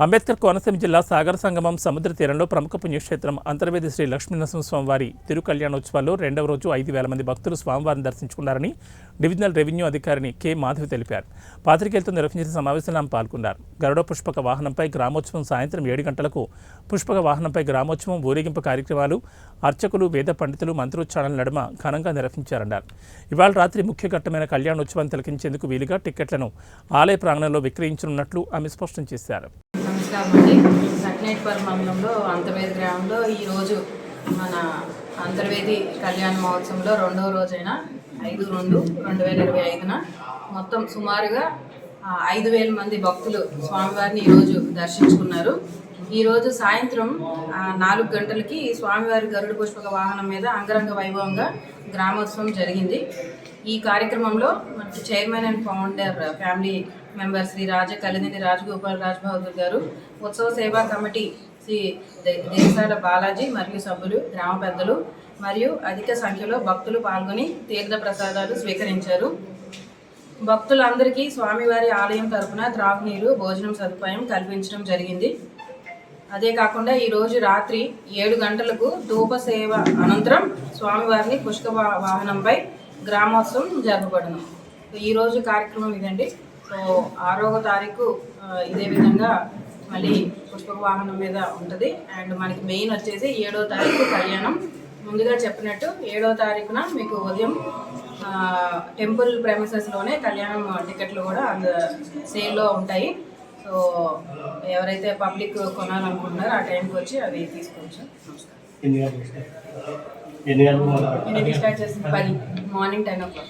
అంబేద్కర్ కోనసీమ జిల్లా సాగర సంగమం సముద్ర తీరంలో ప్రముఖ పుణ్యక్షేత్రం అంతర్వేది శ్రీ లక్ష్మీనరసింహ స్వామివారి తిరుకల్యాణోత్సవాల్లో రెండవ రోజు 5,000 మంది భక్తులు స్వామివారిని దర్శించుకున్నారని డివిజనల్ రెవెన్యూ అధికారిని కె మాధవి తెలిపారు. పాత్రికేయులతో నిర్వహించిన సమావేశంలో ఆమె పాల్గొన్నారు. గరుడ పుష్పక వాహనంపై గ్రామోత్సవం సాయంత్రం 7 గంటలకు, పుష్పక వాహనంపై గ్రామోత్సవం, ఊరేగింపు కార్యక్రమాలు, అర్చకులు, వేద పండితులు, మంత్రోచ్చారణల నడుమ ఘనంగా నిర్వహించారన్నారు. ఇవాళ రాత్రి ముఖ్య ఘట్టమైన కళ్యాణోత్సవాన్ని తిలకించేందుకు వీలుగా టిక్కెట్లను ఆలయ ప్రాంగణంలో విక్రయించనున్నట్లు ఆమె స్పష్టం చేశారు. నమస్కారం అండి. సట్నేట్పర్ మండలంలో అంతర్వేది గ్రామంలో ఈరోజు మన అంతర్వేది కళ్యాణ మహోత్సవంలో రెండవ రోజైన 5/2/2025న మొత్తం సుమారుగా 5,000 మంది భక్తులు స్వామివారిని ఈరోజు దర్శించుకున్నారు. ఈరోజు సాయంత్రం 4 గంటలకి స్వామివారి గరుడ పుష్పక వాహనం మీద అంగరంగ వైభవంగా గ్రామోత్సవం జరిగింది. ఈ కార్యక్రమంలో మనకి chairman and founder family member Shri Kalidindi Rajagopal Rajbahadur గారు, ఉత్సవ సేవా కమిటీ శ్రీ దేశాల బాలాజీ మరియు సభ్యులు, గ్రామ పెద్దలు మరియు అధిక సంఖ్యలో భక్తులు పాల్గొని తీర్థ ప్రసాదాలు స్వీకరించారు. భక్తులందరికీ స్వామివారి ఆలయం తరపున త్రాగునీరు, భోజనం సదుపాయం కల్పించడం జరిగింది. అదే కాకుండా ఈరోజు రాత్రి 7 గంటలకు ధూప సేవ అనంతరం స్వామివారిని పుష్పక వాహనంపై గ్రామోత్సవం జరపబడును. ఈరోజు కార్యక్రమం ఇదండి. సో 6వ తారీఖు ఇదే విధంగా మళ్ళీ పుష్పక వాహనం మీద ఉంటుంది. అండ్ మనకి మెయిన్ వచ్చేసి 7వ తారీఖు కళ్యాణం. ముందుగా చెప్పినట్టు 7వ తారీఖున మీకు ఉదయం టెంపుల్ ప్రెమిసెస్లోనే కళ్యాణం టికెట్లు కూడా సేల్లో ఉంటాయి. సో ఎవరైతే పబ్లిక్ కొనాలనుకుంటున్నారో ఆ టైంకి వచ్చి అవి తీసుకోవచ్చు. ఎన్ని స్టార్ట్ చేస్తుంది? 10 మార్నింగ్ 10 o'clock.